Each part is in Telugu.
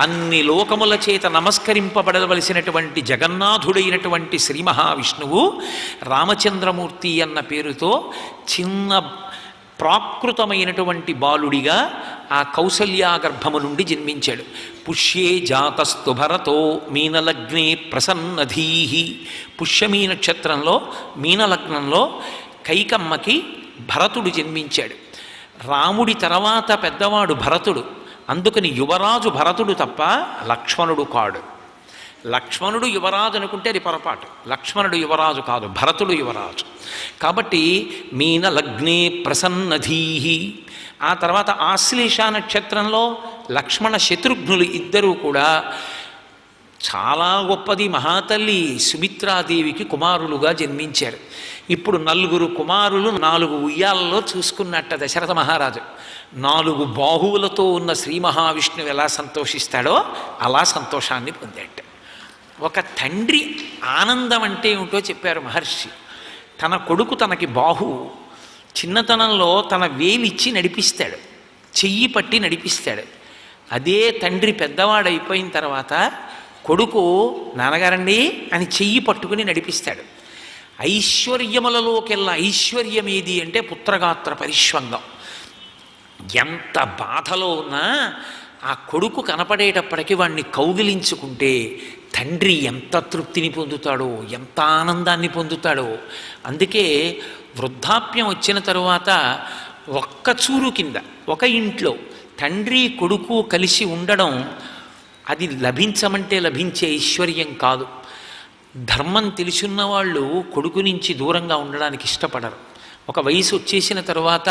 అన్ని లోకముల చేత నమస్కరింపబడవలసినటువంటి జగన్నాథుడైనటువంటి శ్రీ మహావిష్ణువు రామచంద్రమూర్తి అన్న పేరుతో చిన్న ప్రాకృతమైనటువంటి బాలుడిగా ఆ కౌసల్యాగర్భము నుండి జన్మించాడు. పుష్యే జాతస్తు భరతో మీనలగ్నే ప్రసన్నధీహి. పుష్యమీ నక్షత్రంలో మీనలగ్నంలో కైకమ్మకి భరతుడు జన్మించాడు. రాముడి తర్వాత పెద్దవాడు భరతుడు, అందుకని యువరాజు భరతుడు తప్ప లక్ష్మణుడు కాడు. లక్ష్మణుడు యువరాజు అనుకుంటే అది పొరపాటు. లక్ష్మణుడు యువరాజు కాదు, భరతుడు యువరాజు. కాబట్టి మీనలగ్నే ప్రసన్నధీహి. ఆ తర్వాత ఆశ్లేష నక్షత్రంలో లక్ష్మణ శత్రుఘ్నులు ఇద్దరూ కూడా చాలా గొప్పది మహాతల్లి సుమిత్రాదేవికి కుమారులుగా జన్మించారు. ఇప్పుడు 4 కుమారులు 4 ఉయ్యాలలో చూసుకున్నట్ట దశరథ మహారాజు. 4 బాహువులతో ఉన్న శ్రీ మహావిష్ణువు ఎలా సంతోషిస్తాడో అలా సంతోషాన్ని పొందాడు. ఒక తండ్రి ఆనందం అంటే ఏమిటో చెప్పారు మహర్షి. తన కొడుకు తనకి బాహువు, చిన్నతనంలో తన వేలిచ్చి నడిపిస్తాడు, చెయ్యి పట్టి నడిపిస్తాడు. అదే తండ్రి పెద్దవాడైపోయిన తర్వాత కొడుకు నాన్నగారండి అని చెయ్యి పట్టుకుని నడిపిస్తాడు. ఐశ్వర్యములలోకెల్లా ఐశ్వర్యం ఏది అంటే పుత్రగాత్ర పరిష్వంగం. ఎంత బాధలో ఉన్నా ఆ కొడుకు కనపడేటప్పటికీ వాడిని కౌగిలించుకుంటే తండ్రి ఎంత తృప్తిని పొందుతాడో, ఎంత ఆనందాన్ని పొందుతాడో. అందుకే వృద్ధాప్యం వచ్చిన తరువాత ఒక్క చూరు కింద ఒక ఇంట్లో తండ్రి కొడుకు కలిసి ఉండడం అది లభించమంటే లభించే ఐశ్వర్యం కాదు. ధర్మం తెలుసున్న వాళ్ళు కొడుకు నుంచి దూరంగా ఉండడానికి ఇష్టపడరు. ఒక వయసు వచ్చేసిన తరువాత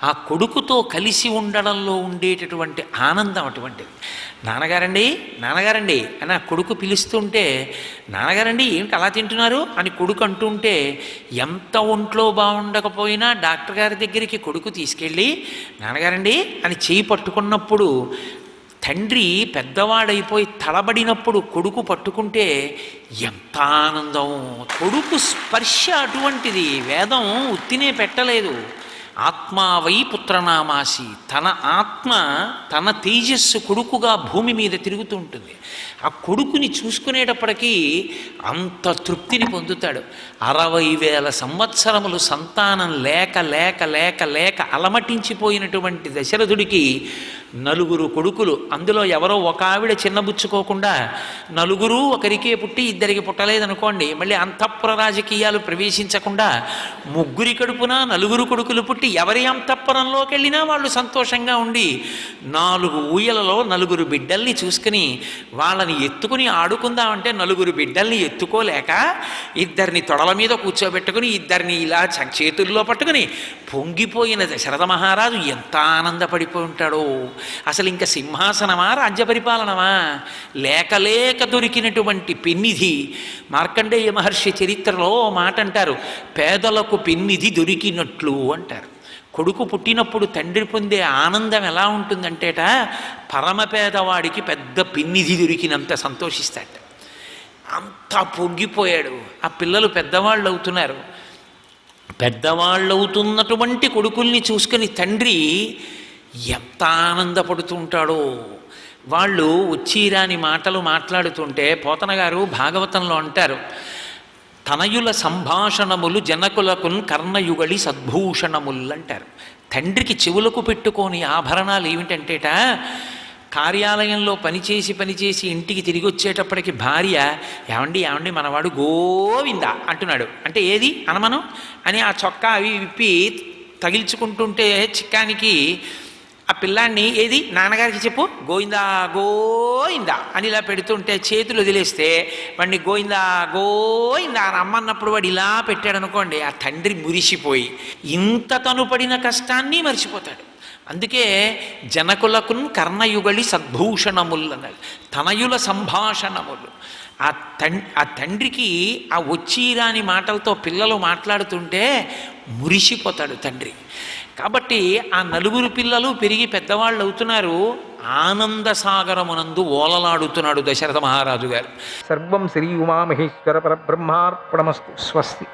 ఆ కొడుకుతో కలిసి ఉండడంలో ఉండేటటువంటి ఆనందం అటువంటిది. నాన్నగారండి నాన్నగారండి అని ఆ కొడుకు పిలుస్తుంటే, నాన్నగారండి ఏమిటి అలా తింటున్నారు అని కొడుకు అంటుంటే, ఎంత ఒంట్లో బాగుండకపోయినా డాక్టర్ గారి దగ్గరికి కొడుకు తీసుకెళ్ళి నాన్నగారండి అని చేయి పట్టుకున్నప్పుడు, తండ్రి పెద్దవాడైపోయి తలబడినప్పుడు కొడుకు పట్టుకుంటే ఎంత ఆనందం. కొడుకు స్పర్శ అటువంటిది. వేదం ఉత్తినే పెట్టలేదు. ఆత్మా వై పుత్రనామాసి. తన ఆత్మ తన తేజస్సు కొడుకుగా భూమి మీద తిరుగుతూ ఉంటుంది. ఆ కొడుకుని చూసుకునేటప్పటికీ అంత తృప్తిని పొందుతాడు. 60,000 సంవత్సరములు సంతానం లేక లేక లేక లేక అలమటించిపోయినటువంటి దశరథుడికి 4 కొడుకులు. అందులో ఎవరో ఒక ఆవిడ చిన్నబుచ్చుకోకుండా 4 ఒకరికే పుట్టి 2కి పుట్టలేదనుకోండి, మళ్ళీ అంతఃపుర రాజకీయాలు ప్రవేశించకుండా 3 కడుపున 4 కొడుకులు పుట్టి ఎవరి అంతఃపురంలోకి వెళ్ళినా వాళ్ళు సంతోషంగా ఉండి 4 ఊయలలో 4 బిడ్డల్ని చూసుకుని వాళ్ళని ఎత్తుకుని ఆడుకుందామంటే 4 బిడ్డల్ని ఎత్తుకోలేక 2ని తొడల మీద కూర్చోబెట్టుకుని 2ని ఇలా చేతుల్లో పట్టుకుని పొంగిపోయిన దశరథ మహారాజు ఎంత ఆనందపడిపోయి ఉంటాడో. అసలు ఇంకా సింహాసనమా రాజ్య పరిపాలనమా? లేక లేక దొరికినటువంటి పెన్నిధి. మార్కండేయ మహర్షి చరిత్రలో మాట అంటారు, పేదలకు పెన్నిధి దొరికినట్లు అంటారు. కొడుకు పుట్టినప్పుడు తండ్రి పొందే ఆనందం ఎలా ఉంటుందంటేట, పరమ పేదవాడికి పెద్ద పెన్నిధి దొరికినంత సంతోషిస్తాడు. అంతా పొంగిపోయాడు. ఆ పిల్లలు పెద్దవాళ్ళు అవుతున్నారు. పెద్దవాళ్ళు అవుతున్నటువంటి కొడుకుల్ని చూసుకొని తండ్రి ఎంత ఆనందపడుతుంటాడో. వాళ్ళు వచ్చిరాని మాటలు మాట్లాడుతుంటే పోతన గారు భాగవతంలో అంటారు, తనయుల సంభాషణములు జనకులకున్ కర్ణయుగళి సద్భూషణములు అంటారు. తండ్రికి చెవులకు పెట్టుకోని ఆభరణాలు ఏమిటంటేట, కార్యాలయంలో పనిచేసి ఇంటికి తిరిగి వచ్చేటప్పటికి భార్య ఏమండి ఏమండి మనవాడు గోవిందా అంటున్నాడు అంటే ఏది అనమనం అని ఆ చొక్కా అవి విప్పి తగిల్చుకుంటుంటే చిక్కానికి ఆ పిల్లాన్ని ఏది నాన్నగారికి చెప్పు గోవిందా గోయిందా అని ఇలా పెడుతుంటే చేతులు వదిలేస్తే వాడిని గోవిందా గోయిందా అని అమ్మన్నప్పుడు వాడు ఇలా పెట్టాడు అనుకోండి, ఆ తండ్రి మురిసిపోయి ఇంత తను పడిన కష్టాన్ని మర్చిపోతాడు. అందుకే జనకులకు కర్ణయుగళి సద్భూషణములు అన్నాడు. తనయుల సంభాషణములు. ఆ తండ్రికి ఆ వచ్చిరాని మాటలతో పిల్లలు మాట్లాడుతుంటే మురిసిపోతాడు తండ్రి. కాబట్టి ఆ 4 పిల్లలు పెరిగి పెద్దవాళ్ళు అవుతున్నారు. ఆనంద సాగరమునందు ఓలలాడుతున్నాడు దశరథ మహారాజు గారు. సర్వం శ్రీ ఉమామహేశ్వర పరబ్రహ్మార్పణమస్తు. స్వస్తి.